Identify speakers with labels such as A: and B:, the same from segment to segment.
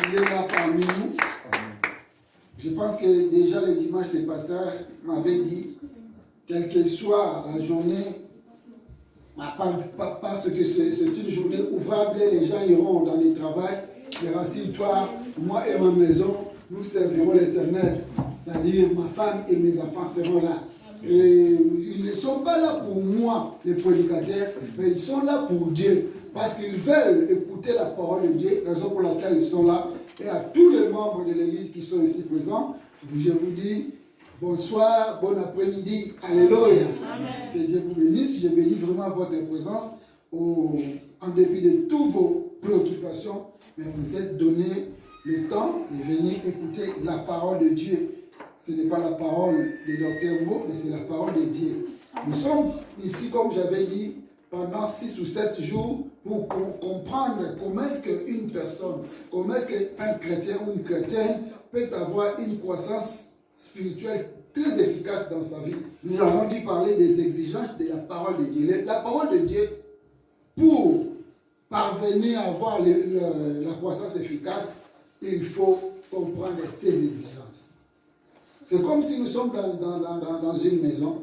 A: il est là parmi nous. Je pense que déjà le dimanche, les pasteurs m'avaient dit, quelle que soit la journée, parce que c'est une journée ouvrable, les gens iront dans le travail, et rassure-toi, moi et ma maison, nous servirons l'Éternel. C'est-à-dire, ma femme et mes enfants seront là. Et ils ne sont pas là pour moi, les prédicateurs, mais ils sont là pour Dieu. Parce qu'ils veulent écouter la parole de Dieu, raison pour laquelle ils sont là. Et à tous les membres de l'Église qui sont ici présents, je vous dis bonsoir, bon après-midi, alléluia. Que Dieu vous bénisse. Je bénis vraiment votre présence en dépit de toutes vos préoccupations. Mais vous êtes donné le temps de venir écouter la parole de Dieu. Ce n'est pas la parole de Dr. Mo, mais c'est la parole de Dieu. Nous sommes ici, comme j'avais dit, pendant 6 ou 7 jours pour comprendre comment est-ce qu'une personne, comment est-ce qu'un chrétien ou une chrétienne peut avoir une croissance spirituelle très efficace dans sa vie. Nous avons dû parler des exigences de la parole de Dieu. La parole de Dieu, pour parvenir à avoir la croissance efficace, il faut comprendre ses exigences. C'est comme si nous sommes dans une maison.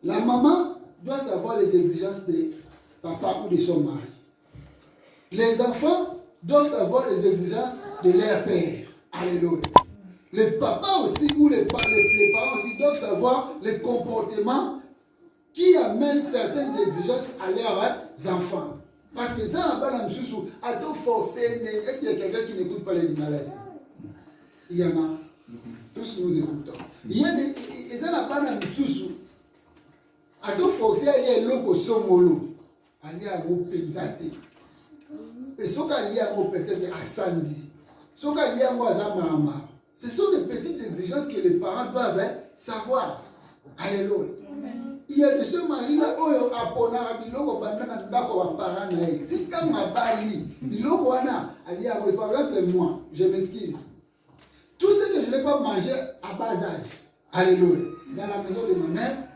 A: La maman doit savoir les exigences de papa ou de son mari. Les enfants doivent savoir les exigences de leur père. Alléluia. Les papas aussi, ou les parents aussi doivent savoir les comportements qui amènent certaines exigences à leurs enfants. Parce que ça n'a pas la même chose. Est-ce qu'il y a quelqu'un qui n'écoute pas les Himalayas? Il y en a. Tous nous écoutons. Il y a des. Et ça n'a pas la même chose. A to forcer à y loko somolo, ali à mon pensate. Et ce qu'il y a peut-être à Sandy, ce qu'il y a à Zamama. Ce sont des petites exigences que les parents doivent savoir. Alléluia. Il y a de ce mari-là, où apona biloko bandana ndako wa parents nae. Tika mabali, biloko wana ali à par exemple moi, je m'excuse. Tout ce que je n'ai pas mangé à bas âge. Alléluia. Dans la maison de ma mère.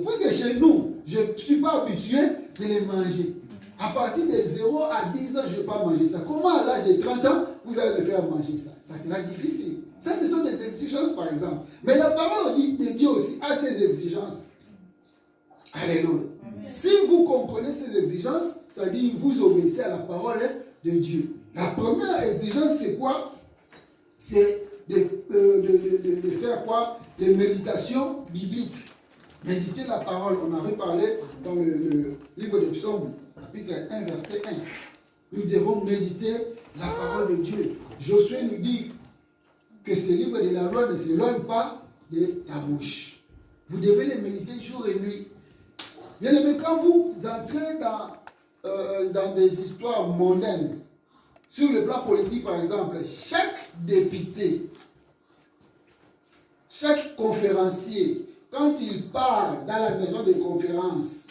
A: Parce que chez nous, je ne suis pas habitué de les manger. À partir de 0 à 10 ans, je ne vais pas manger ça. Comment à l'âge de 30 ans, vous allez me faire manger ça? Ça sera difficile. Ça, ce sont des exigences, par exemple. Mais la parole de Dieu aussi a ses exigences. Alléluia. Si vous comprenez ces exigences, ça dit que vous obéissez à la parole de Dieu. La première exigence, c'est quoi? C'est de faire quoi? Des méditations bibliques. Méditer la parole. On avait parlé dans le livre des Psaumes, chapitre 1, verset 1. Nous devons méditer la parole de Dieu. Josué nous dit que ce livre de la loi ne s'éloigne pas de la bouche. Vous devez les méditer jour et nuit. Bien aimé, quand vous entrez dans des histoires mondaines, sur le plan politique par exemple, chaque député, chaque conférencier, quand il part dans la maison de conférence,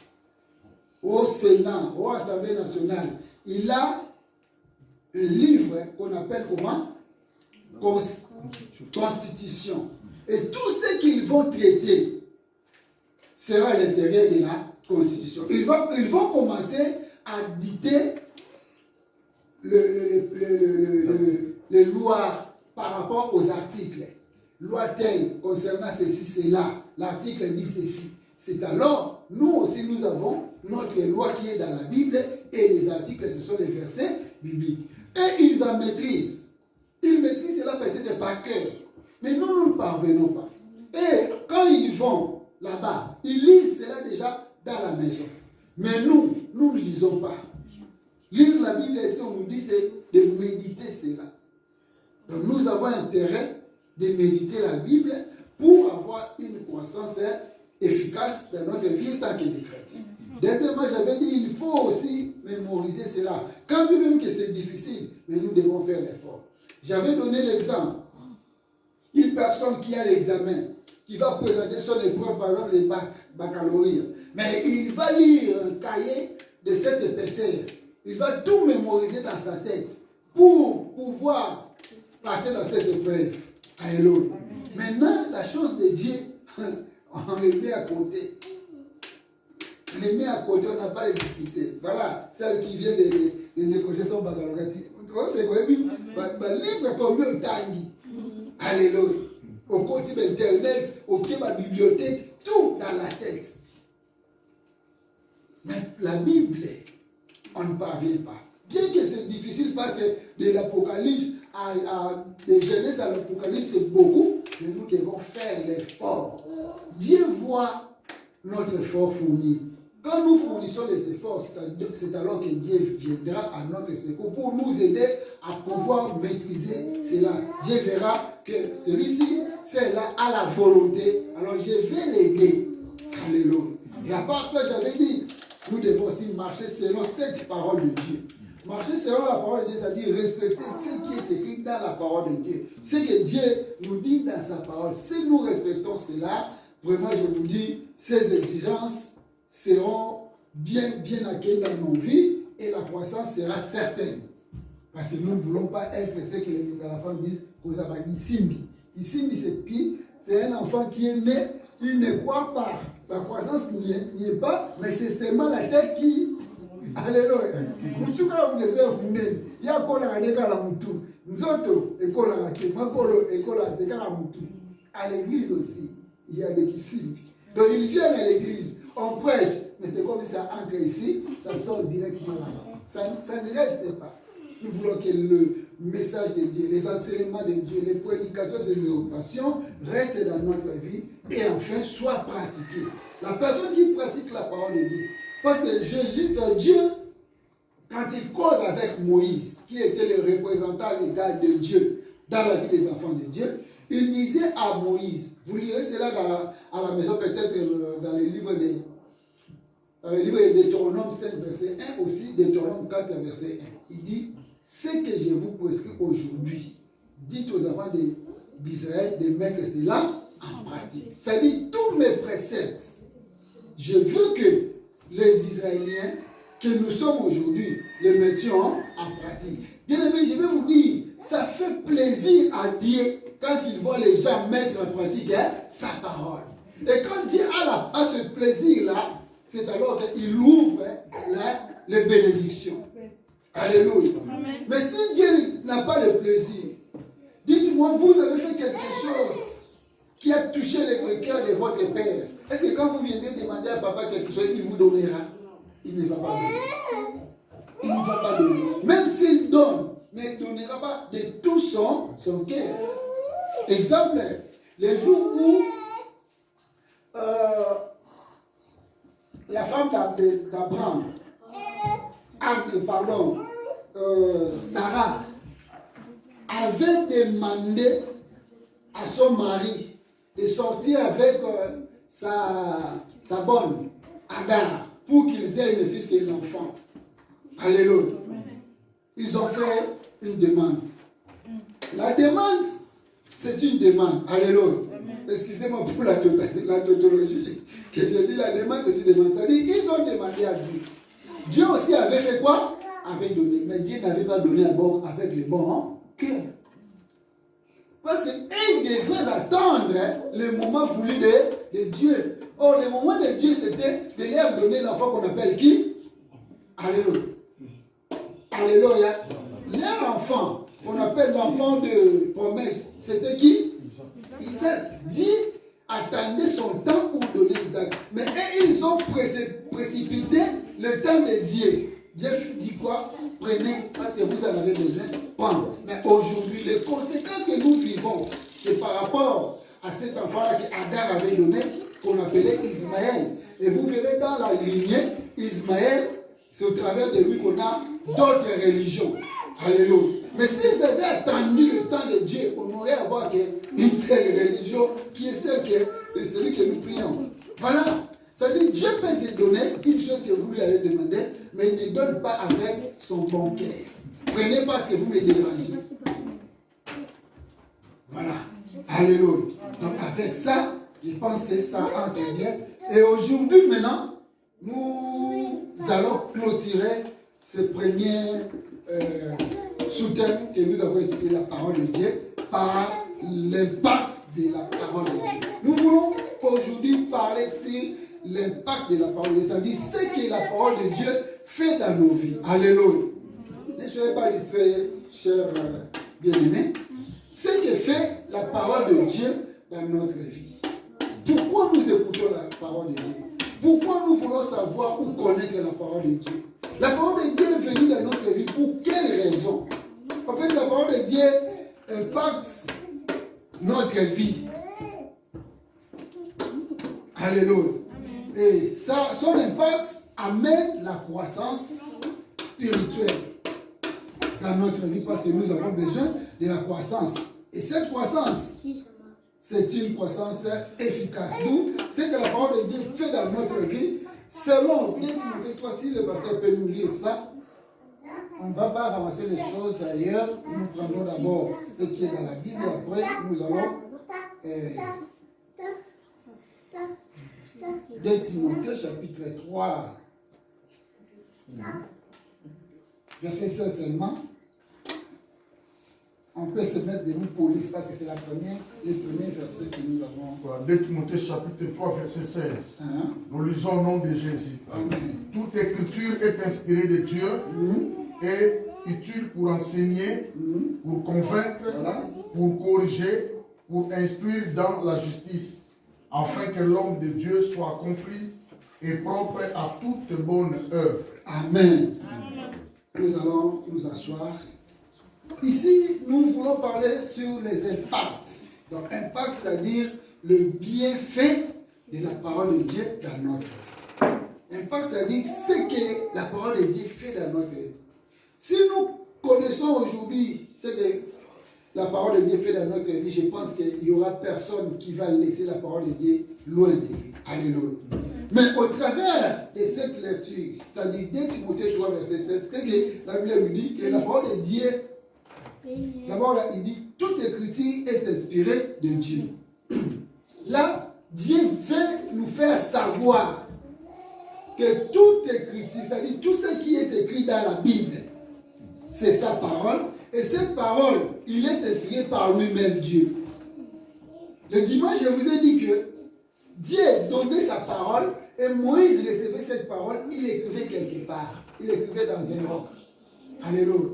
A: au Sénat, au Assemblée nationale, il a un livre qu'on appelle comment? Constitution. Et tout ce qu'ils vont traiter sera à l'intérieur de la Constitution. Ils vont commencer à dicter les lois par rapport aux articles. Loi telle concernant ceci, cela. L'article dit ceci. C'est alors, nous aussi, nous avons notre loi qui est dans la Bible et les articles, ce sont les versets bibliques. Et ils en maîtrisent. Ils maîtrisent cela peut-être par cœur. Mais nous ne parvenons pas. Et quand ils vont là-bas, ils lisent cela déjà dans la maison. Mais nous ne lisons pas. Lire la Bible, ici, on nous dit, c'est de méditer cela. Donc nous avons intérêt de méditer la Bible pour avoir une croissance efficace dans notre vie tant que des chrétiens. Deuxièmement, j'avais dit, il faut aussi mémoriser cela. Quand même que c'est difficile, mais nous devons faire l'effort. J'avais donné l'exemple. Une personne qui a l'examen, qui va présenter son épreuve, par exemple, les baccalauréats, mais il va lire un cahier de cette épaisseur. Il va tout mémoriser dans sa tête pour pouvoir passer dans cette épreuve. Alléluia. Maintenant, la chose de Dieu, on le met à côté. les met à côté, on n'a pas les difficultés. Voilà, celle qui vient de décrocher son baccalauréat. C'est quoi? Livre comme le Tangi. Alléluia. Au côté d'Internet, au côté de la bibliothèque, tout dans la tête. Mais la Bible, on ne parvient pas. Bien que c'est difficile parce que de l'Apocalypse de Genèse à l'Apocalypse, c'est beaucoup, mais nous devons faire l'effort. Dieu voit notre effort fourni. Quand nous fournissons les efforts, c'est alors que Dieu viendra à notre secours pour nous aider à pouvoir maîtriser cela. Dieu verra que celui-ci, celle-là a la volonté, alors je vais l'aider. Alléluia. Et à part ça, j'avais dit, nous devons aussi marcher selon cette parole de Dieu. Marcher selon la parole de Dieu, c'est-à-dire respecter ce qui est écrit dans la parole de Dieu. Ce que Dieu nous dit dans sa parole. Si nous respectons cela, vraiment, je vous dis, ces exigences seront bien accueillies dans nos vies et la croissance sera certaine. Parce que nous ne voulons pas être ce que les enfants disent, qu'on a dit Simbi. Simbi, c'est qui? C'est un enfant qui est né, il ne croit pas. La croissance n'y est pas, mais c'est seulement la tête qui... Alléluia. Musuka mzee munene. Ya kola adeka la mutu. Nzoto ekola la ke makolo ekola adeka la mutu. À l'église aussi, il y a des qui signent. Donc ils viennent à l'église, on prêche, mais c'est comme si ça entre ici, ça sort directement là-bas. Ça ne reste pas. Nous voulons que le message de Dieu, les enseignements de Dieu, les prédications et les occupations restent dans notre vie et enfin soient pratiquées. La personne qui pratique la parole de Dieu, parce que Dieu, quand il cause avec Moïse, qui était le représentant légal de Dieu dans la vie des enfants de Dieu, il disait à Moïse, vous lirez cela à la maison peut-être dans les livres de Deutéronome 5, verset 1, aussi Deutéronome 4, verset 1. Il dit, ce que je vous prescris aujourd'hui, dites aux enfants d'Israël de mettre cela en pratique. Ça dit, tous mes préceptes, je veux que les Israéliens que nous sommes aujourd'hui les mettions en pratique. Bien aimé, je vais vous dire, ça fait plaisir à Dieu quand il voit les gens mettre en pratique sa parole. Et quand Dieu a ce plaisir-là, c'est alors qu'il ouvre les bénédictions. Alléluia. Amen. Mais si Dieu n'a pas le plaisir, dites-moi, vous avez fait quelque chose qui a touché le cœur de votre père. Est-ce que quand vous viendrez demander à papa quelque chose, il vous donnera? Il ne va pas donner. Il ne va pas donner. Même s'il donne, mais il ne donnera pas de tout son cœur. Exemple, les jours où la femme d'Abraham, Sarah, avait demandé à son mari de sortir avec sa bonne Agar pour qu'ils aient une fils et un enfant. Alléluia. Ils ont fait une demande. La demande, c'est une demande. Alléluia. Excusez-moi pour la tautologie. Que je dis la demande, c'est une demande. C'est-à-dire, ils ont demandé à Dieu. Dieu aussi avait fait quoi? Avait donné. Mais Dieu n'avait pas donné avec le bon cœur. Parce qu'ils devaient attendre le moment voulu de Dieu. Or, le moment de Dieu, c'était de leur donner l'enfant qu'on appelle qui? Alléluia. Alléluia. Leur enfant, qu'on appelle l'enfant de promesse, c'était qui? Isaac. Dieu attendait son temps pour donner Isaac. Mais ils ont précipité le temps de Dieu. Dieu dit quoi? Prenez, parce que vous en avez besoin, prendre. Mais aujourd'hui, les conséquences que nous vivons, c'est par rapport à cet enfant-là qu'Agar avait donné, qu'on appelait Ismaël. Et vous verrez dans la lignée, Ismaël, c'est au travers de lui qu'on a d'autres religions. Alléluia. Mais s'ils avaient attendu le temps de Dieu, on aurait à voir une seule religion qui est celui que nous prions. Voilà. C'est-à-dire, Dieu peut te donner une chose que vous lui avez demandé, mais il ne donne pas avec son bon cœur. Prenez parce que vous me dérangez. Voilà. Alléluia. Donc avec ça, je pense que ça entre bien. Et aujourd'hui, maintenant, nous allons clôturer ce premier sous-thème que nous avons étudié, la parole de Dieu, par l'impact de la parole de Dieu. Nous voulons aujourd'hui parler sur l'impact de la parole de Dieu, c'est-à-dire ce que la parole de Dieu fait dans nos vies. Alléluia. Ne soyez pas distraits, chers bien-aimés. Ce que fait la parole de Dieu dans notre vie. Pourquoi nous écoutons la parole de Dieu? Pourquoi nous voulons savoir ou connaître la parole de Dieu? La parole de Dieu est venue dans notre vie pour quelle raison? En fait, la parole de Dieu impacte notre vie. Alléluia. Et ça, son impact amène la croissance spirituelle dans notre vie parce que nous avons besoin de la croissance. Et cette croissance, c'est une croissance efficace. D'où ce que la parole de Dieu fait dans notre vie, selon 2 Timothée 3, si le pasteur peut nous lire ça, on ne va pas ramasser les choses ailleurs. Nous prendrons d'abord ce qui est dans la Bible et après nous allons 2 Timothée chapitre 3, verset 16 seulement. On peut se mettre debout pour lire parce que c'est les premiers versets que nous avons.
B: 2 Timothée chapitre 3, verset 16. Nous lisons au nom de Jésus.
A: Amen.
B: Toute écriture est inspirée de Dieu et utile pour enseigner, pour convaincre, pour corriger, pour instruire dans la justice, afin que l'homme de Dieu soit accompli et propre à toute bonne œuvre.
A: Amen. Nous allons nous asseoir. Ici, nous voulons parler sur les impacts. Donc, impact, c'est-à-dire le bienfait de la parole de Dieu dans notre vie. Impact, c'est-à-dire ce que la parole de Dieu fait dans notre vie. Si nous connaissons aujourd'hui ce que la parole de Dieu fait dans notre vie, je pense qu'il n'y aura personne qui va laisser la parole de Dieu loin de lui. Alléluia. Mais au travers de cette lecture, c'est-à-dire 2 Timothée 3, verset 16, c'est que la Bible nous dit que la parole de Dieu, d'abord il dit, toute écriture est inspirée de Dieu. Là, Dieu veut nous faire savoir que toute écriture, c'est-à-dire tout ce qui est écrit dans la Bible, c'est sa parole. Et cette parole, il est inspiré par lui-même, Dieu. Le dimanche, je vous ai dit que Dieu donnait sa parole et Moïse recevait cette parole, il écrivait quelque part. Il écrivait dans un roc. Alléluia.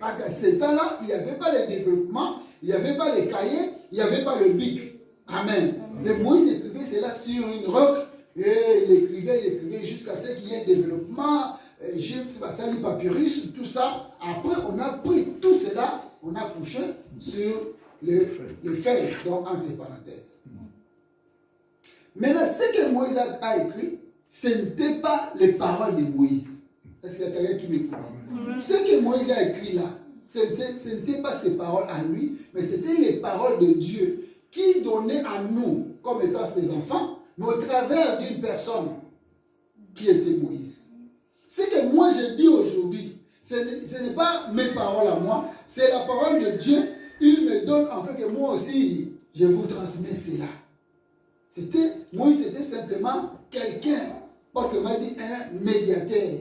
A: Parce qu'à ce temps-là, il n'y avait pas le développement, il n'y avait pas les cahiers, il n'y avait pas le bic. Amen. Et Moïse écrivait cela sur une roc et il écrivait jusqu'à ce qu'il y ait développement. Égypte, Vassali, Papyrus, tout ça. Après, on a pris tout cela, on a couché sur le feuille, donc entre parenthèses. Maintenant, ce que Moïse a écrit, ce n'était pas les paroles de Moïse. Est-ce qu'il y a quelqu'un qui m'écoute? Ce que Moïse a écrit là, ce n'était pas ses paroles à lui, mais c'était les paroles de Dieu qui donnait à nous, comme étant ses enfants, mais au travers d'une personne qui était Moïse. Ce que moi je dis aujourd'hui, ce n'est pas mes paroles à moi, c'est la parole de Dieu. Il me donne en fait que moi aussi, je vous transmets cela. Moïse c'était simplement quelqu'un, autrement dit un médiateur,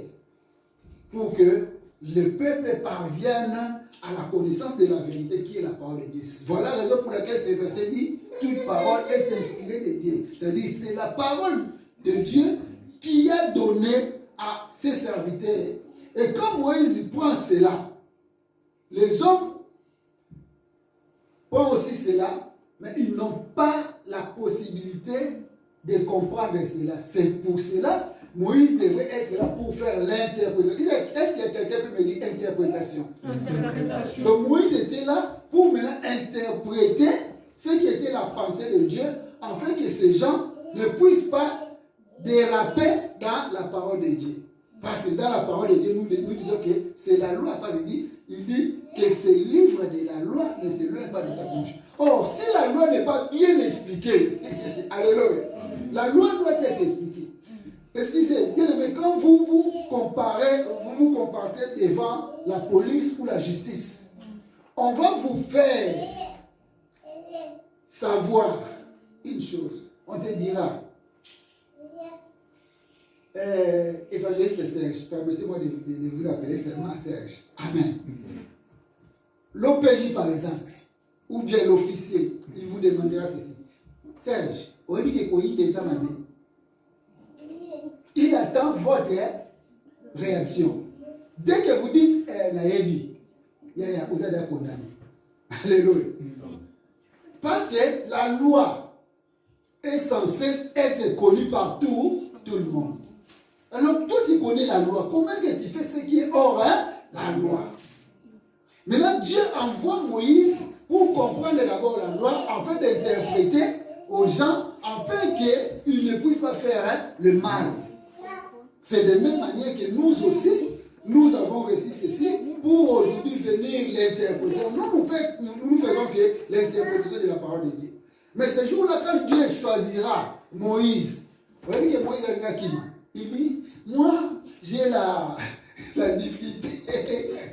A: pour que le peuple parvienne à la connaissance de la vérité qui est la parole de Dieu. Voilà la raison pour laquelle ce verset dit, toute parole est inspirée de Dieu. C'est-à-dire c'est la parole de Dieu qui a donné à ses serviteurs. Et quand Moïse prend cela, les hommes prennent aussi cela, mais ils n'ont pas la possibilité de comprendre cela. C'est pour cela Moïse devrait être là pour faire l'interprétation. Est-ce qu'il y a quelqu'un qui peut me dire interprétation? Donc Moïse était là pour maintenant interpréter ce qui était la pensée de Dieu, afin que ces gens ne puissent pas déraper dans la parole de Dieu. Parce que dans la parole de Dieu, nous disons que c'est la loi. Il dit que ce livre de la loi ne se loin pas de ta bouche. Or, si la loi n'est pas bien expliquée, alléluia, la loi doit être expliquée. Excusez, bien aimé, quand vous vous comparez devant la police ou la justice, on va vous faire savoir une chose. On te dira, évangéliste Serge, permettez-moi de vous appeler seulement Serge. Amen. L'OPJ par exemple, ou bien l'officier, il vous demandera ceci. Serge, Il attend votre réaction. Dès que vous dites Naebi, vous êtes condamné. Alléluia. Parce que la loi est censée être connue par tout le monde. Alors, toi, tu connais la loi. Comment est-ce que tu fais ce qui est hors la loi? Maintenant, Dieu envoie Moïse pour comprendre d'abord la loi, afin d'interpréter aux gens, afin qu'ils ne puissent pas faire le mal. C'est de même manière que nous aussi, nous avons réussi ceci pour aujourd'hui venir l'interpréter. Nous faisons que l'interprétation de la parole de Dieu. Mais ce jour-là, quand Dieu choisira Moïse, vous voyez que Moïse a il dit, moi, j'ai la difficulté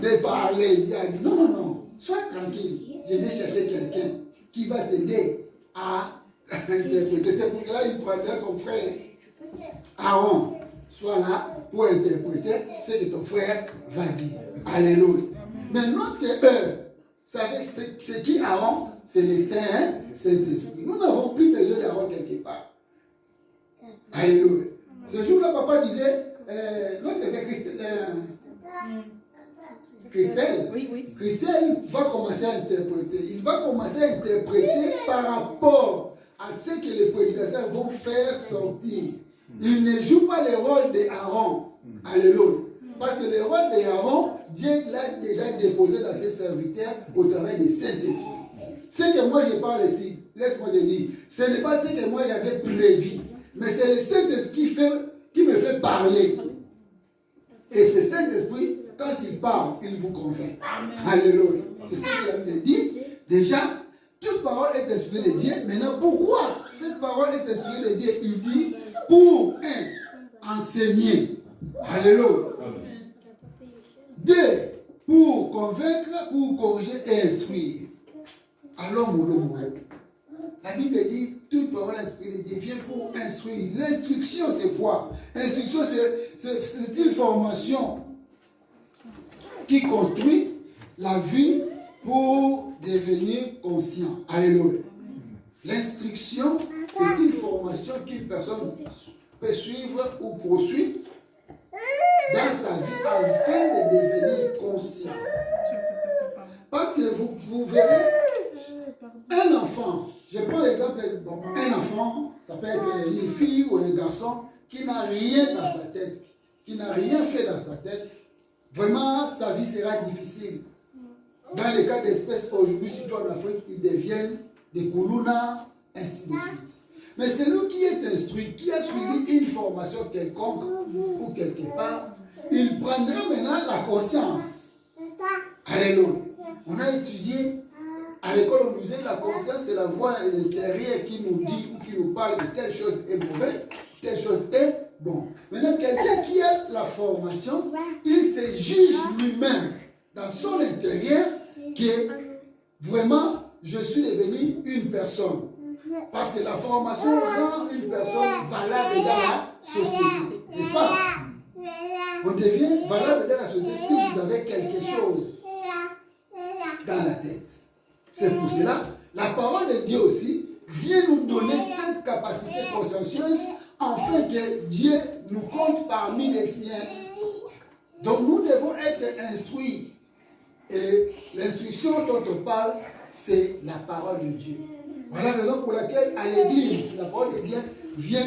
A: de parler. Il dit, non, sois tranquille. Je vais chercher quelqu'un qui va t'aider à interpréter. C'est pour cela qu'il prendra son frère Aaron. Sois là pour interpréter ce que ton frère va dire. Alléluia. Mais notre œuvre, vous savez, c'est qui Aaron? C'est le Saint-Esprit. Nous n'avons plus besoin d'Aaron quelque part. Alléluia. Ce jour-là, papa disait, notre c'est Christelle. Christelle va commencer à interpréter. Il va commencer à interpréter par rapport à ce que les prédicateurs vont faire sortir. Il ne joue pas le rôle d'Aaron. Alléluia. Parce que le rôle d'Aaron, Dieu l'a déjà déposé dans ses serviteurs au travers du Saint-Esprit. Ce que moi je parle ici, laisse-moi te dire, ce n'est pas ce que moi j'avais prévu, mais c'est le Saint-Esprit qui me fait parler. Et ce Saint-Esprit, quand il parle, il vous convainc. Alléluia. C'est ce qu'il a dit. Déjà, toute parole est esprit de Dieu. Maintenant, pourquoi cette parole est esprit de Dieu? Il dit pour enseigner. Alléluia. 2, pour convaincre, pour corriger et instruire. Alors, mon la Bible dit toute parole esprit de Dieu vient pour instruire. L'instruction, c'est quoi? L'instruction, c'est une formation qui construit la vie pour devenir conscient. Alléluia. L'instruction, c'est une formation qu'une personne peut suivre ou poursuivre dans sa vie afin de devenir conscient. Parce que vous verrez, un enfant, je prends l'exemple d'un enfant, ça peut être une fille ou un garçon qui n'a rien dans sa tête, qui n'a rien fait dans sa tête, vraiment sa vie sera difficile. Dans les cas d'espèces aujourd'hui, surtout en Afrique, ils deviennent des koulouna, ainsi de suite. Mais celui qui est instruit, qui a suivi une formation quelconque ou quelque part, il prendra maintenant la conscience. Alléluia. On a étudié, à l'école on nous disait que la conscience c'est la voix intérieure qui nous dit ou qui nous parle de telle chose est mauvaise, telle chose est bon. Maintenant, quelqu'un qui a la formation, il se juge lui-même dans son intérieur que vraiment je suis devenu une personne. Parce que la formation rend une personne valable dans la société. N'est-ce pas? On devient valable dans la société si vous avez quelque chose dans la tête. C'est pour cela, la parole de Dieu aussi vient nous donner cette capacité consciencieuse afin que Dieu nous compte parmi les siens. Donc nous devons être instruits. Et l'instruction dont on parle, c'est la parole de Dieu. Voilà la raison pour laquelle à l'église, la parole de Dieu vient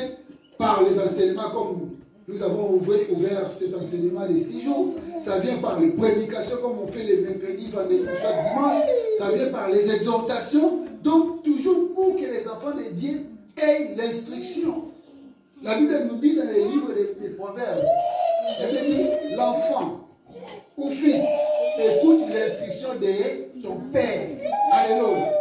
A: par les enseignements comme nous avons ouvert cet enseignement les 6 jours. Ça vient par les prédications comme on fait les mercredis, vendredis, chaque dimanche. Ça vient par les exhortations. Donc toujours pour que les enfants de Dieu aient l'instruction. La Bible nous dit dans les livres des Proverbes, elle dit l'enfant ou fils écoute l'instruction de ton père. Alléluia.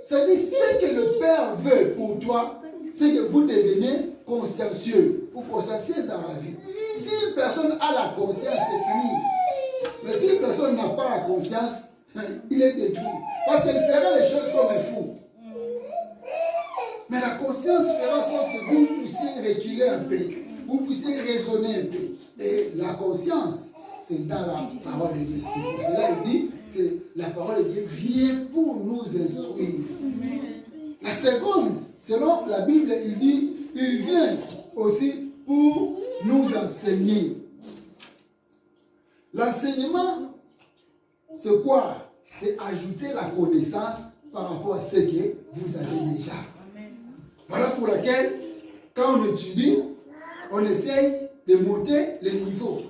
A: C'est-à-dire ce que le père veut pour toi, c'est que vous devenez consciencieux ou consciencieuse dans la vie. Si une personne a la conscience, c'est fini. Mais si une personne n'a pas la conscience, il est détruit. Parce qu'il fera les choses comme un fou. Mais la conscience fera en sorte que vous puissiez reculer un peu. Vous puissiez raisonner un peu. Et la conscience, c'est dans la parole de Dieu. C'est pour cela qu'il dit que la parole de Dieu vient pour nous instruire. La seconde, selon la Bible, il dit, il vient aussi pour nous enseigner. L'enseignement, c'est quoi? C'est ajouter la connaissance par rapport à ce que vous avez déjà. Voilà pour laquelle, quand on étudie, on essaye de monter les niveaux.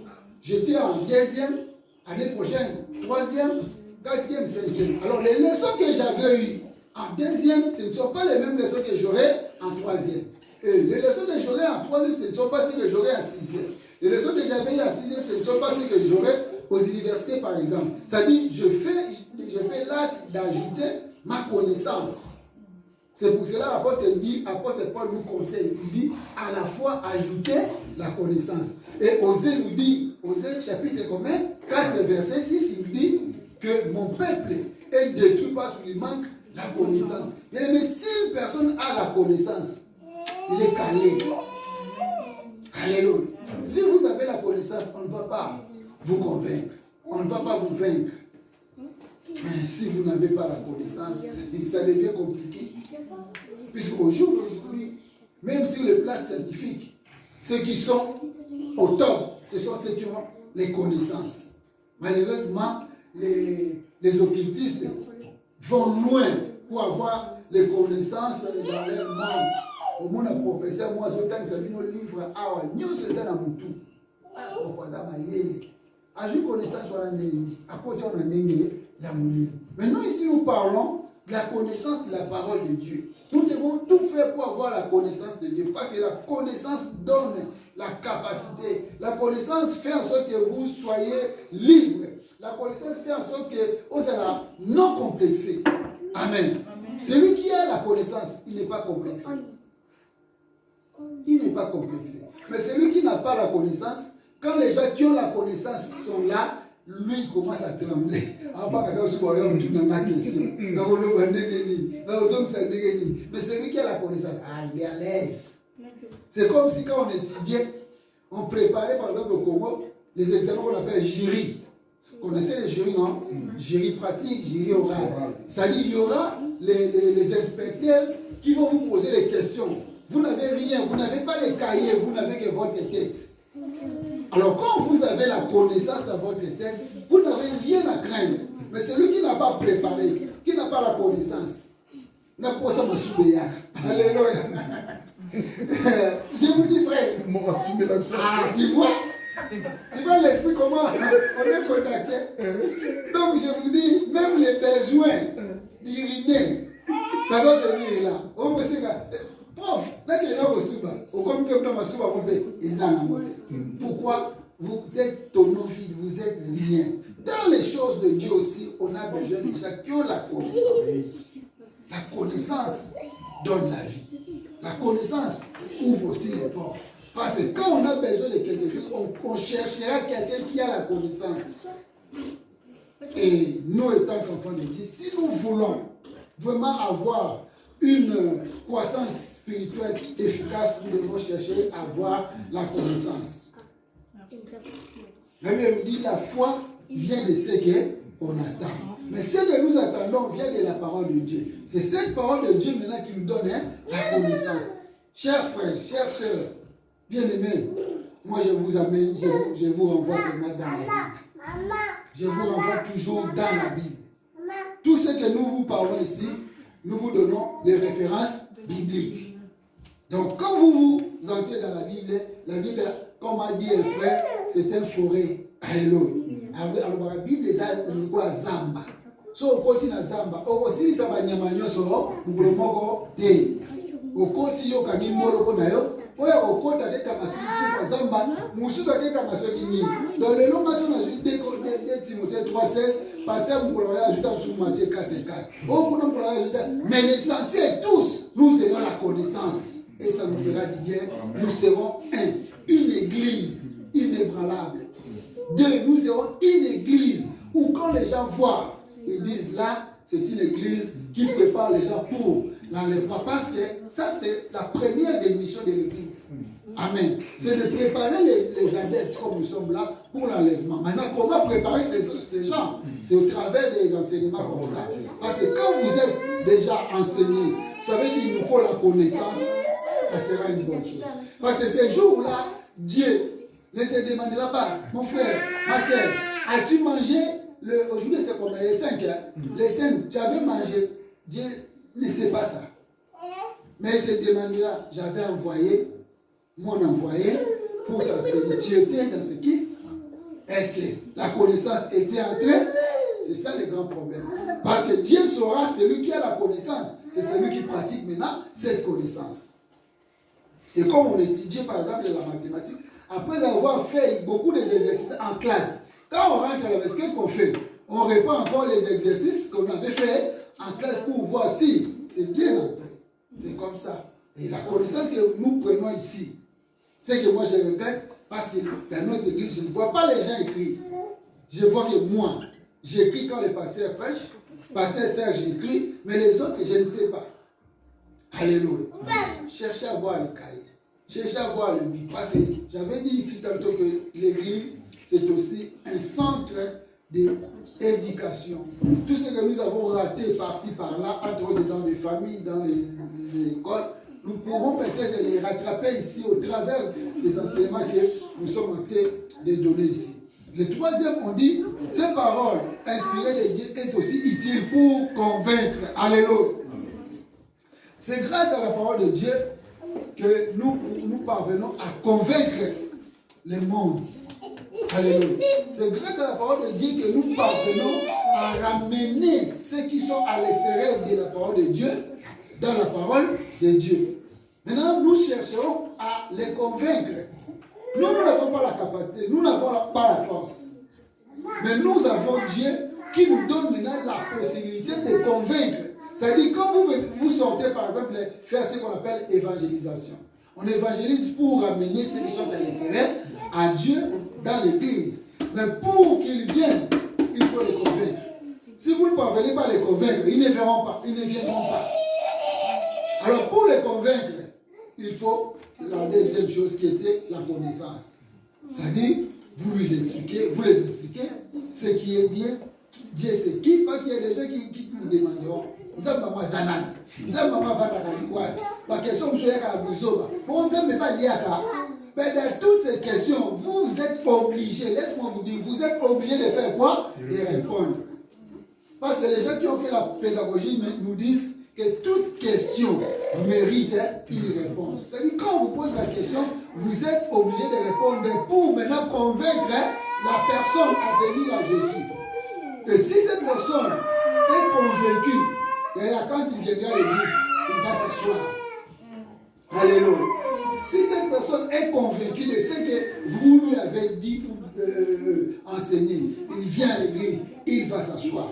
A: J'étais en deuxième, année prochaine, troisième, quatrième, cinquième. Alors les leçons que j'avais eues en deuxième, ce ne sont pas les mêmes leçons que j'aurai en troisième. Et les leçons que j'aurai en troisième, ce ne sont pas celles que j'aurai en sixième. Les leçons que j'avais eues en sixième, ce ne sont pas celles que j'aurai aux universités, par exemple. C'est-à-dire, je fais l'acte d'ajouter ma connaissance. C'est pour cela l'apôtre Paul nous conseille. Il dit à la fois ajouter la connaissance. Et Osée nous dit, Osée chapitre combien 4 verset 6, il nous dit que mon peuple est détruit parce qu'il manque la connaissance. Mais si une personne a la connaissance, il est calé. Alléluia. Si vous avez la connaissance, on ne va pas vous convaincre. On ne va pas vous vaincre. Mais si vous n'avez pas la connaissance, ça devient compliqué. Puisqu'au jour d'aujourd'hui, même sur les places scientifiques, ceux qui sont au top, ce sont ceux qui ont les connaissances. Malheureusement, les occultistes vont loin pour avoir les connaissances dans leur monde. Au monde, un professeur, moi, je t'ai dit un livre, nous faisons dans mon tout. Maintenant, ici, nous parlons de la connaissance de la parole de Dieu. Nous devons tout faire pour avoir la connaissance de Dieu. Parce que la connaissance donne la capacité. La connaissance fait en sorte que vous soyez libre. La connaissance fait en sorte que vous serez non complexé. Amen. Celui qui a la connaissance, il n'est pas complexé. Il n'est pas complexé. Mais celui qui n'a pas la connaissance, quand les gens qui ont la connaissance sont là, lui il commence à trembler. Mais celui qui a la connaissance, il est à l'aise. C'est comme si quand on étudiait, on préparait par exemple au Congo les examens qu'on appelle jury. Vous connaissez les jurys, non? Jury pratique, jury oral. C'est-à-dire qu'il y aura les inspecteurs qui vont vous poser les questions. Vous n'avez rien, vous n'avez pas les cahiers, vous n'avez que votre tête. Alors quand vous avez la connaissance dans votre tête, vous n'avez rien à craindre. Mais celui qui n'a pas préparé, qui n'a pas la connaissance, n'a pas ça ma Alléluia. Je vous dis frère. Tu vois l'esprit comment on est contacté. Donc je vous dis, même les besoins d'uriner, ça va venir là. Prof, pourquoi vous êtes tonophile, vous êtes rien. Dans les choses de Dieu aussi, on a besoin de gens qui ont la connaissance. La connaissance donne la vie. La connaissance ouvre aussi les portes. Parce que quand on a besoin de quelque chose, on cherchera quelqu'un qui a la connaissance. Et nous, étant qu'enfants de Dieu, si nous voulons vraiment avoir une croissance spirituelle efficace, nous devons chercher à avoir la connaissance. Même il dit la foi vient de ce qu'on attend. Mais ce que nous attendons vient de la parole de Dieu. C'est cette parole de Dieu maintenant qui nous donne la connaissance. Chers frères, chères sœurs, bien-aimés, moi je vous amène, je vous renvoie seulement dans la Bible. Je vous renvoie toujours dans la Bible. Tout ce que nous vous parlons ici, nous vous donnons les références bibliques. Donc quand vous entrez dans la Bible, comme a dit le frère, c'est une forêt. Alléluia. Alors la Bible est quoi Zamba. So au côté na Zamba, au aussi ça va nyamanyoso, ngulomoko te. Au côté yo kani moloko na yo, oya au côté de Kamafiki kwa Zamba, mususu ake Kamasoni ni. Dans les longs maçons na de Timothée 3:16, passer ngulomoko ya ajouta sur Matthieu 4:4. Au kuna ngulomoko ya ajouta, mais l'essentiel tous, nous ayons la connaissance et ça nous fera du bien. Nous serons une église inébranlable. Nous serons une église où quand les gens voient, ils disent là, c'est une église qui prépare les gens pour l'enlèvement. Parce que ça, c'est la première des missions de l'église. Amen. C'est de préparer les adeptes comme nous sommes là pour l'enlèvement. Maintenant, comment préparer ces gens? C'est au travers des enseignements comme ça. Parce que quand vous êtes déjà enseigné, vous savez qu'il nous faut la connaissance, ça sera une bonne chose. Parce que ces jours-là, Dieu ne te demandera pas, mon frère, ma soeur, as-tu mangé aujourd'hui c'est combien? Les 5, hein? Les 5, tu avais mangé. Dieu ne sait pas ça. Mais il te demandera, j'avais envoyé mon envoyé pour t'enseigner. Tu étais dans ce kit. Est-ce que la connaissance était entrée? C'est ça le grand problème. Parce que Dieu saura, celui qui a la connaissance, c'est celui qui pratique maintenant cette connaissance. C'est comme on étudiait par exemple la mathématique. Après avoir fait beaucoup d'exercices en classe, quand on rentre à la maison, qu'est-ce qu'on fait? On répond encore les exercices qu'on avait fait en classe pour voir si c'est bien entré. C'est comme ça. Et la connaissance que nous prenons ici, c'est que moi je regrette parce que dans notre église, je ne vois pas les gens écrire. Je vois que moi, j'écris quand le pasteur prêche, pasteur Serge écrit, mais les autres, je ne sais pas. Alléluia. Cherchez à voir le cahier. Cherchez à voir le bic. Parce que j'avais dit ici tantôt que l'église, c'est aussi un centre d'éducation. Tout ce que nous avons raté par-ci, par-là, entre autres dans les familles, dans les écoles, nous pourrons peut-être les rattraper ici au travers des enseignements que nous sommes en train de donner ici. Le troisième, on dit, ces paroles inspirées de Dieu est aussi utile pour convaincre. Alléluia. C'est grâce à la parole de Dieu que nous parvenons à convaincre le monde. Alléluia. C'est grâce à la parole de Dieu que nous parvenons à ramener ceux qui sont à l'extérieur de la parole de Dieu dans la parole de Dieu. Maintenant, nous chercherons à les convaincre. Nous n'avons pas la capacité, nous n'avons pas la force. Mais nous avons Dieu qui nous donne maintenant la possibilité de convaincre. C'est-à-dire, quand vous sortez, par exemple, faire ce qu'on appelle évangélisation. On évangélise pour ramener ceux qui sont à l'extérieur à Dieu dans l'église. Mais pour qu'ils viennent, il faut les convaincre. Si vous ne parvenez pas à les convaincre, ils ne verront pas, ils ne viendront pas. Alors, pour les convaincre, il faut la deuxième chose qui était la connaissance. C'est-à-dire, vous les expliquez ce qui est Dieu. Dieu c'est qui? Parce qu'il y a des gens qui nous demanderont. Nous sommes maman Zanan. Nous sommes maman Vatakaliwad. La question que je vais à Bouzoba. On ne peut pas dire à. Mais dans toutes ces questions, vous êtes obligés, laisse-moi vous dire, vous êtes obligés de faire quoi? De répondre. Parce que les gens qui ont fait la pédagogie nous disent que toute question mérite une réponse. C'est-à-dire, quand on vous pose la question, vous êtes obligé de répondre pour maintenant convaincre la personne à venir à Jésus. Et si cette personne est convaincue, d'ailleurs, quand il viendra à l'église, il va s'asseoir. Alléluia. Si cette personne est convaincue de ce que vous lui avez dit pour enseigner, il vient à l'église, il va s'asseoir.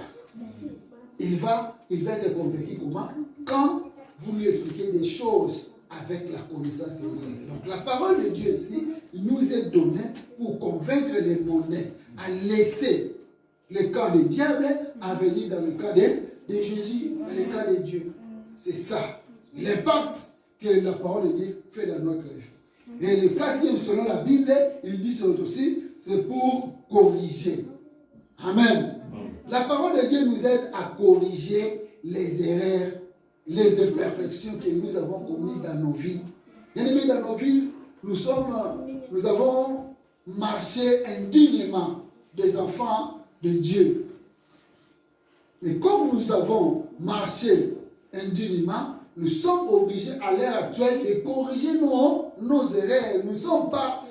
A: Il va être convaincu comment? Quand vous lui expliquez des choses avec la connaissance que vous avez. Donc la parole de Dieu ici, il nous est donnée pour convaincre les monnaies à laisser le cas du diable à venir dans le cas de Jésus, dans le cas de Dieu. C'est ça. L'impact que la parole de Dieu fait dans notre vie. Et le quatrième, selon la Bible, il dit aussi, c'est pour corriger. Amen. La parole de Dieu nous aide à corriger les erreurs, les imperfections que nous avons commises dans nos vies. Bien aimés, dans nos vies, nous avons marché indignement des enfants de Dieu. Et comme nous avons marché indignement, nous sommes obligés à l'heure actuelle de corriger nos erreurs. Nous ne sommes pas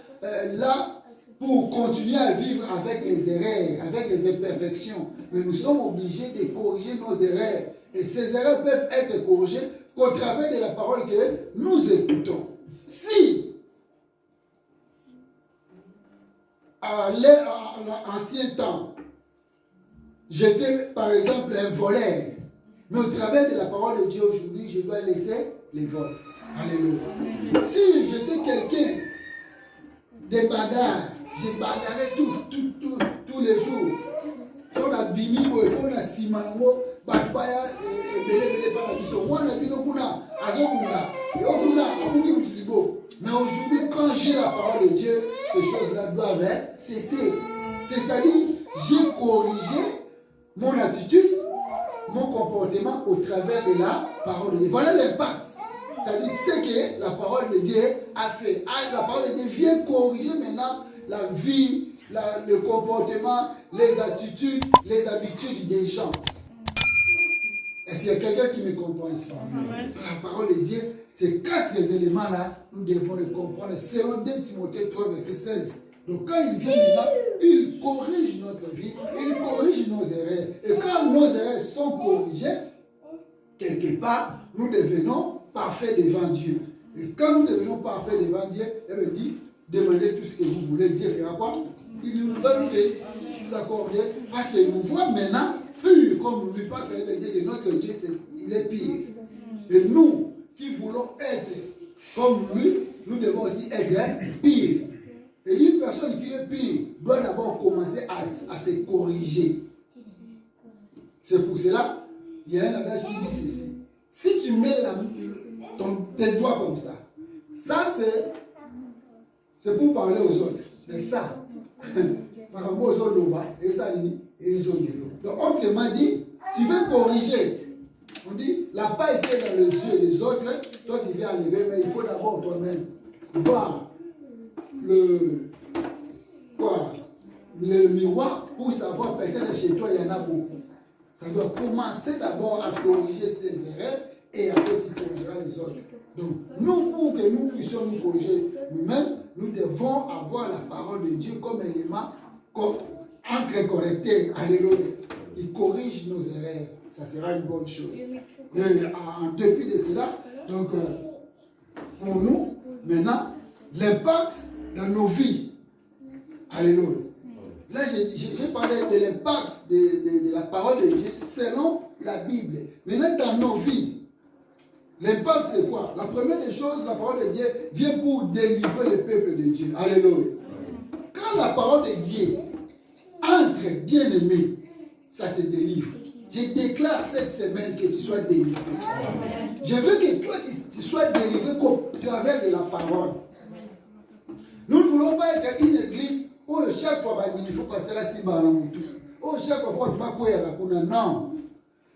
A: là pour continuer à vivre avec les erreurs, avec les imperfections. Mais nous sommes obligés de corriger nos erreurs. Et ces erreurs peuvent être corrigées qu'au travers de la parole que nous écoutons. Si, à l'ancien temps, j'étais par exemple un voleur, mais au travers de la parole de Dieu aujourd'hui, je dois laisser les vols. Alléluia. Si j'étais quelqu'un de bagarre, je bagarrais tous les jours. On a bimi, on a simango, batbaya, belé par la biso. Moi, on a bino kuna, azokuna, yokuna, amuki mutilibo. Mais aujourd'hui, quand j'ai la parole de Dieu, ces choses-là doivent cesser. C'est-à-dire, j'ai corrigé mon attitude, mon comportement au travers de la parole de Dieu. Voilà l'impact. C'est-à-dire ce que la parole de Dieu a fait. La parole de Dieu vient corriger maintenant la vie, le comportement, les attitudes, les habitudes des gens. Est-ce qu'il y a quelqu'un qui me comprend ici? La parole de Dieu, ces 4 éléments-là, nous devons les comprendre selon 2 Timothée 3, verset 16. Donc quand il vient maintenant, il corrige notre vie, il corrige nos erreurs. Et quand nos erreurs sont corrigées, quelque part, nous devenons parfaits devant Dieu. Et quand nous devenons parfaits devant Dieu, il dit, demandez tout ce que vous voulez, Dieu fera quoi? Il va nous accorder, parce qu'il nous voit maintenant pur comme lui, parce qu'il veut dire que notre Dieu, il est pire. Et nous, qui voulons être comme lui, nous devons aussi être pire. Et une personne qui est pire doit d'abord commencer à se corriger. C'est pour cela, il y a un adage qui dit ceci. Si tu mets tes doigts comme ça c'est pour parler aux autres. Mais ça, par rapport aux autres, et ça, ils ont dit. Donc, autrement dit, tu veux corriger. On dit, la paille qui est dans les yeux des autres, toi tu viens enlever, mais il faut d'abord toi-même voir le miroir pour savoir, peut-être chez toi il y en a beaucoup. Ça doit commencer d'abord à corriger tes erreurs et après tu corrigeras les autres. Donc, nous, pour que nous puissions nous corriger nous-mêmes, nous devons avoir la parole de Dieu comme élément, comme encre correcteur. Alléluia. Il corrige nos erreurs. Ça sera une bonne chose. Et en dépit de cela, donc, pour nous, maintenant, l'impact dans nos vies. Alléluia. Là, j'ai parlé de l'impact de la parole de Dieu selon la Bible. Maintenant, dans nos vies, l'impact, c'est quoi? La première des choses, la parole de Dieu vient pour délivrer le peuple de Dieu. Alléluia. Quand la parole de Dieu entre, bien-aimé, ça te délivre. Je déclare cette semaine que tu sois délivré. Je veux que toi, tu sois délivré au travers de la parole. Nous ne voulons pas être une église où chaque fois, il faut passer la simba à la moutou. Où chaque fois, tu vas courir à la kuna. Non.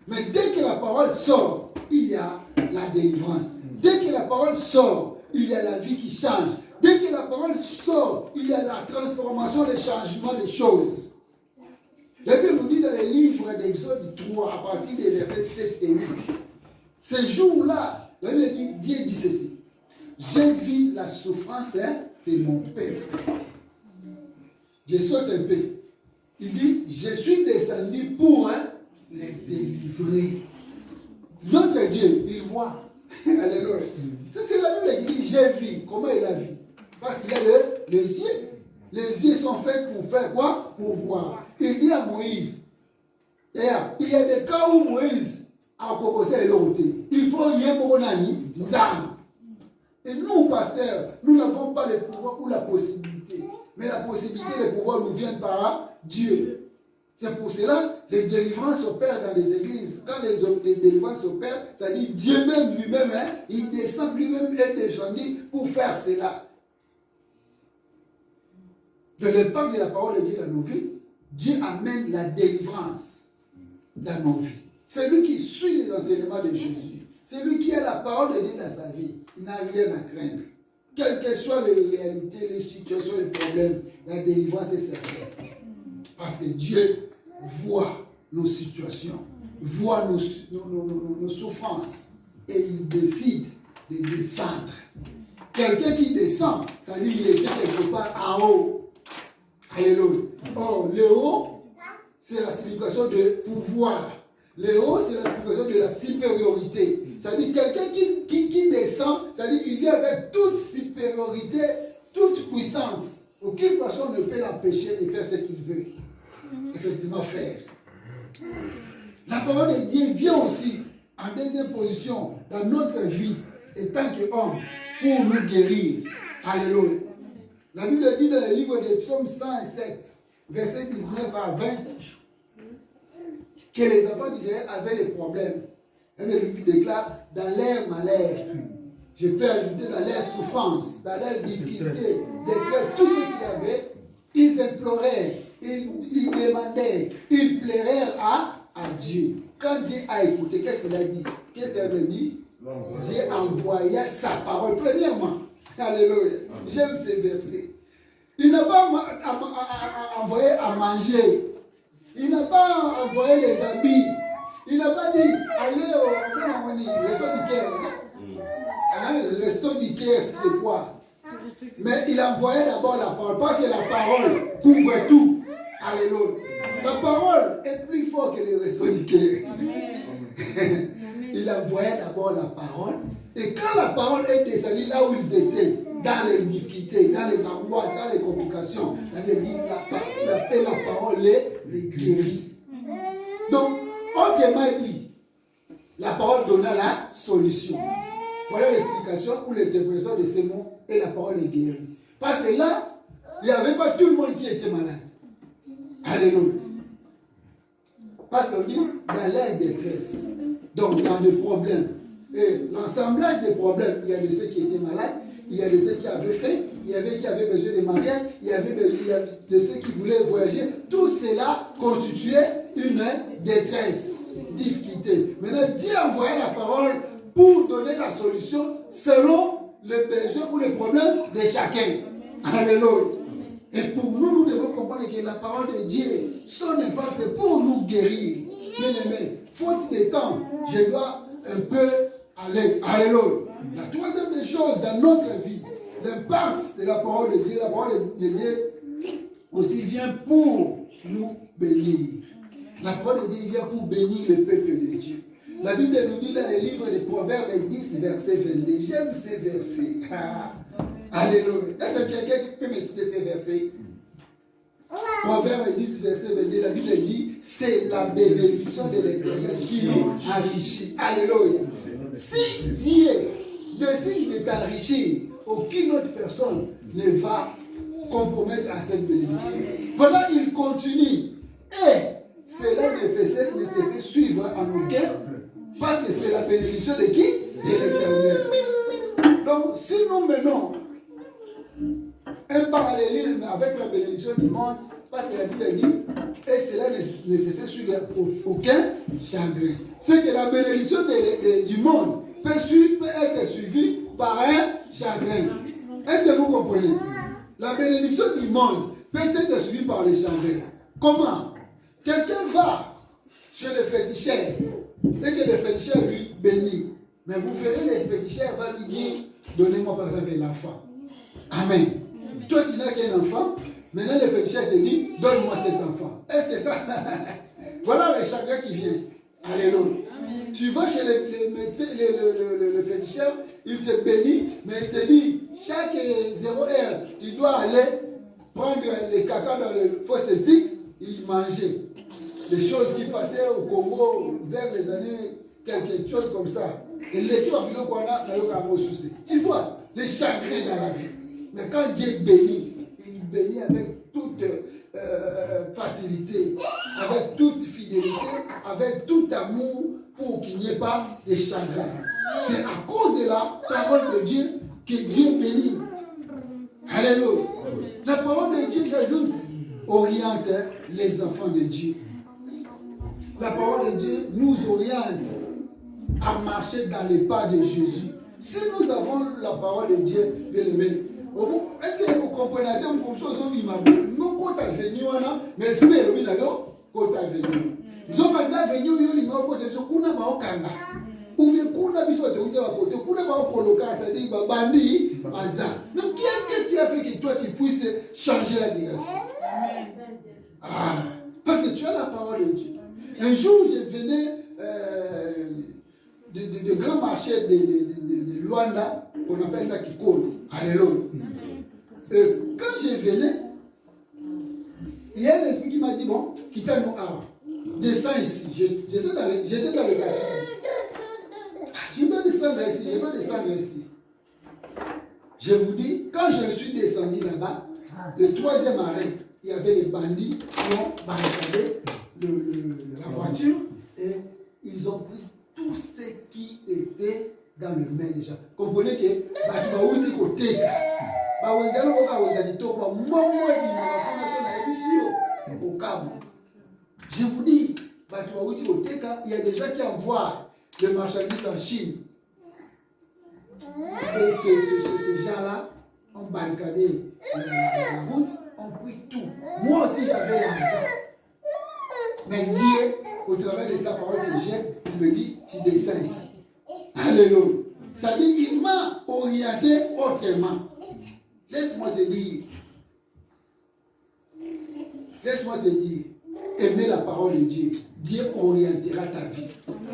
A: Mais dès que la parole sort, il y a la délivrance. Dès que la parole sort, il y a la vie qui change. Dès que la parole sort, il y a la transformation, le changement des choses. La Bible nous dit dans les livres d'Exode 3, à partir des versets 7 et 8. Ces jours-là, la Bible dit, Dieu dit ceci. J'ai vu la souffrance de mon peuple. Je saute un peu. Il dit, je suis descendu pour les délivrer. Notre Dieu, il voit. Alléluia. C'est la Bible qui dit, j'ai vu. Comment il a vu? Parce qu'il y a les yeux. Les yeux sont faits pour faire quoi? Pour voir. Il dit à Moïse, il y a des cas où Moïse a commencé à l'ôter. Il faut rien pour mon ami, et nous, pasteurs, nous n'avons pas le pouvoir ou la possibilité. Mais la possibilité et le pouvoir nous viennent par Dieu. C'est pour cela que les délivrances opèrent dans les églises. Quand les délivrances opèrent, ça dit Dieu même lui-même, il descend lui-même et descendu pour faire cela. De l'impact de la parole de Dieu dans nos vies, Dieu amène la délivrance dans nos vies. C'est lui qui suit les enseignements de Jésus. C'est lui qui a la parole de Dieu dans sa vie. Il n'a rien à craindre. Quelles que soient les réalités, les situations, les problèmes, la délivrance est certaine. Parce que Dieu voit nos situations, voit nos souffrances. Et il décide de descendre. Quelqu'un qui descend, ça dit qu'il était quelque part en haut. Alléluia. Or, le haut, c'est la signification de pouvoir. Le haut, c'est la signification de la supériorité. C'est-à-dire quelqu'un qui descend, c'est-à-dire qu'il vient avec toute supériorité, toute puissance. Aucune personne ne peut l'empêcher de faire ce qu'il veut. Effectivement, faire. La parole de Dieu vient aussi en deuxième position dans notre vie, en tant qu'homme, pour nous guérir. Alléluia. La Bible dit dans le livre des Psaumes 107, versets 19 à 20, que les enfants d'Israël avaient des problèmes. Et le Bible déclare dans leur malheur, Je peux ajouter dans leur souffrance, dans leur difficulté, détresse, tout ce qu'il y avait, ils imploraient, ils demandaient, ils plairèrent à Dieu. Quand Dieu a écouté, qu'est-ce qu'il a dit? Qu'est-ce qu'il avait dit? Dieu envoya sa parole. Premièrement, alléluia, j'aime ces versets. Il n'a pas envoyé à manger. Il n'a pas envoyé les habits. Il n'a pas dit, allez au resto du Caire. Le resto du Caire, c'est quoi? Mais il a envoyé d'abord la parole. Parce que la parole couvre tout. Alléluia. La parole est plus forte que le resto du Caire. Il envoyait d'abord la parole. Et quand la parole est descendue là où ils étaient, dans les difficultés, dans les angoisses, dans les complications, il avait dit la parole les guérit. Donc, autrement dit, la parole donna la solution. Voilà l'explication ou l'interprétation de ces mots et la parole est guérie. Parce que là, il n'y avait pas tout le monde qui était malade. Alléluia. Parce qu'on dit dans leur détresse, donc dans des problèmes. Et l'assemblage des problèmes, il y a de ceux qui étaient malades, il y a de ceux qui avaient faim, il y avait qui avaient besoin de mariage, il y avait de ceux qui voulaient voyager. Tout cela constituait une détresse, difficulté. Maintenant, Dieu a envoyé la parole pour donner la solution selon le besoin ou le problème de chacun. Alléluia. Et pour nous, nous devons comprendre que la parole de Dieu, son impact, c'est pour nous guérir. Bien aimé, faute de temps, je dois un peu aller. Alléluia. La troisième des choses dans notre vie, l'impact de la parole de Dieu, la parole de Dieu aussi vient pour nous bénir. La parole de Dieu vient pour bénir le peuple de Dieu. La Bible nous dit dans le livre des Proverbes 10, verset 22. J'aime ces versets. Alléluia. Est-ce que quelqu'un peut me citer ces versets? Proverbes 10, verset 22. La Bible dit, c'est la bénédiction de l'Éternel qui enrichit. Alléluia. Si Dieu décide de t'enrichir, aucune autre personne ne va compromettre à cette bénédiction. Voilà, il continue. Et cela ne se fait suivre en aucun, parce que c'est la bénédiction de qui? De l'Éternel. Donc, si nous menons un parallélisme avec la bénédiction du monde, parce que la Bible dit, et cela ne se fait suivre aucun chagrin. C'est que la bénédiction du monde peut être suivie par un chagrin. Est-ce que vous comprenez? La bénédiction du monde peut être suivie par le chagrin. Comment? Quelqu'un va chez le féticheur et que le féticheur lui bénit. Mais vous verrez, le féticheur va lui dire, donnez-moi par exemple l'enfant. Amen. Toi, tu n'as qu'un enfant. Maintenant, le féticheur te dit, donne-moi cet enfant. Est-ce que ça... Voilà le chagrin qui vient. Alléluia. Tu vas chez le féticheur, il te bénit, mais il te dit, chaque 0 heure, tu dois aller prendre les caca dans le fosse septique et y manger. Les choses qui passaient au Congo vers les années, quelque chose comme ça. Et l'équipe a vu qu'on a souci. Tu vois, les chagrins dans la vie. Mais quand Dieu bénit, il bénit avec toute facilité, avec toute fidélité, avec tout amour pour qu'il n'y ait pas de chagrin. C'est à cause de la parole de Dieu que Dieu bénit. Alléluia. La parole de Dieu, j'ajoute, oriente les enfants de Dieu. La parole de Dieu nous oriente à marcher dans les pas de Jésus. Si nous avons la parole de Dieu, bien aimé, est-ce que vous comprenez? Comme ça, nous comptons venir, mais espérons que nous comptons venir. Nous sommes venus, nous avons des gens qui ou bien kuna biso watakuja wakote kuna kwa koloka c'est-à-dire babandi bazar. Donc qu'est-ce qui a fait que toi tu puisses changer la direction? Ah, parce que tu as la parole de Dieu. Un jour je venais de grands marchés de Luanda, on appelle ça Kikolo. Alléluia. Quand je venais, il y a un esprit qui m'a dit, bon, quitte-nous avant. Descends ici. J'étais dans le quartier. Je vais descendre ici. Je vous dis, quand je suis descendu là-bas, le troisième arrêt, il y avait les bandits qui ont barricadé la voiture et ils ont pris tout ce qui était dans le main déjà. Comprenez que tu vas aussi côté. Je vous dis, il y a des gens qui envoient les marchandises en Chine. Et ces gens-là ont barricadé la route, ont pris tout. Moi aussi j'avais l'argent. Mais Dieu, au travers de sa parole que j'ai, il me dit, tu descends ici. Alléluia. Ça dit qu'il m'a orienté autrement. Laisse-moi te dire. Laisse-moi te dire. Aimer la parole de Dieu. Dieu orientera ta vie.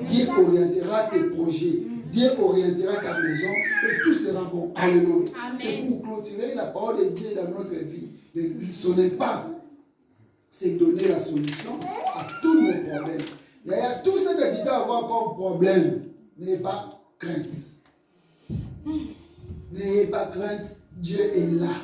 A: Dieu orientera tes projets. Dieu orientera ta maison. Et tout sera bon. Alléluia. Et pour clôturer la parole de Dieu dans notre vie, son impact, c'est donner la solution à tous nos problèmes. Il y a tout ce que tu peux avoir comme problème. N'ayez pas crainte. N'ayez pas crainte. Dieu est là.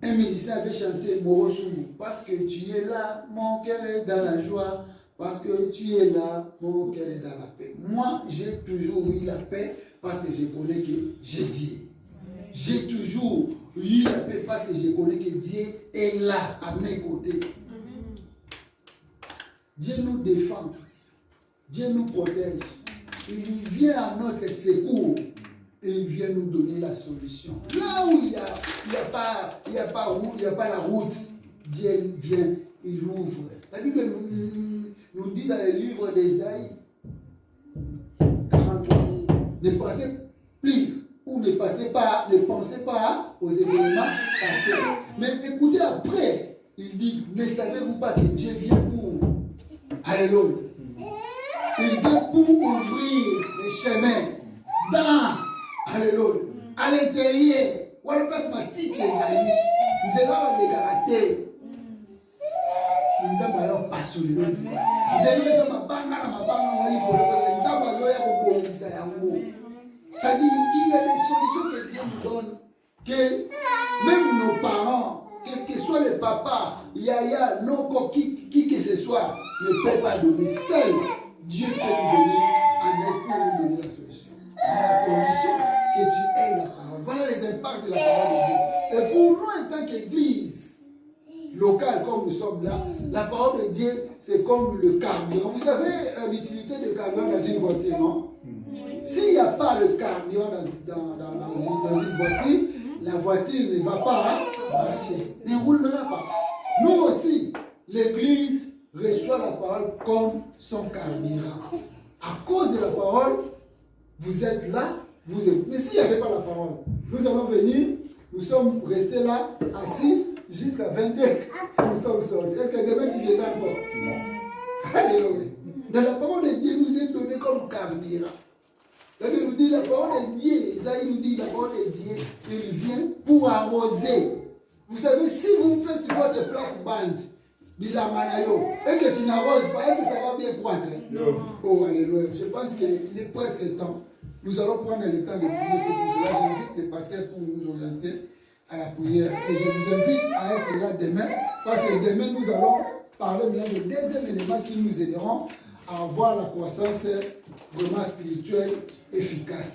A: Un musicien avait chanté Morosunu. Parce que tu es là, mon cœur est dans la joie. Parce que tu es là, mon cœur est dans la paix. Moi, j'ai toujours eu la paix parce que je connais que j'ai Dieu. J'ai toujours eu la paix parce que je connais que Dieu est là, à mes côtés. Dieu nous défend. Dieu nous protège. Il vient à notre secours. Et il vient nous donner la solution. Là où il n'y a pas la route, Dieu vient, il ouvre. La Bible nous dit dans le livre d'Ésaïe 43, ne pensez plus ou ne pensez pas aux événements passés. Mais écoutez après, il dit, ne savez-vous pas que Dieu vient pour... Alléluia. Il vient pour ouvrir les chemins dans... Alléluia. À l'intérieur, on ne passe ma petite Esaïe. Nous allons les caractères. Nous allons pas sur les autres. Nous allons ma banga, ça dit qu'il y a des solutions que Dieu nous donne. Que même nos parents, que ce soit les papas, yaya, non, qui que ce soit, ne peut pas donner. Seul Dieu peut nous donner en aide pour nous donner la solution. À la condition que tu aies la parole. Voilà les impacts de la parole de Dieu. Et pour nous, en tant qu'église locale, comme nous sommes là, la parole de Dieu, c'est comme le carburant. Vous savez l'utilité du carburant dans une voiture, non? S'il n'y a pas le carburant dans une voiture, la voiture ne va pas marcher, ne roulera pas. Nous aussi, l'église reçoit la parole comme son carburant. À cause de la parole, vous êtes là, vous êtes. Mais s'il n'y avait pas la parole, nous allons venir, nous sommes restés là, assis, jusqu'à 20h, nous sommes sortis. Est-ce que demain tu viendras encore? Non. Alléluia. Mais la parole de Dieu nous est donnée comme carburant. La Bible nous dit la parole de Dieu, Isaïe nous dit la parole de Dieu, il vient pour arroser. Vous savez, si vous faites votre plate-bande, et que tu n'arroses pas, est-ce que ça va bien croître? Non. Oh, alléluia. Je pense qu'il est presque temps. Nous allons prendre le temps de prier ces choses-là. J'invite les pasteurs pour nous orienter à la prière. Et je vous invite à être là demain, parce que demain, nous allons parler de deuxième élément qui nous aideront à avoir la croissance vraiment spirituelle efficace.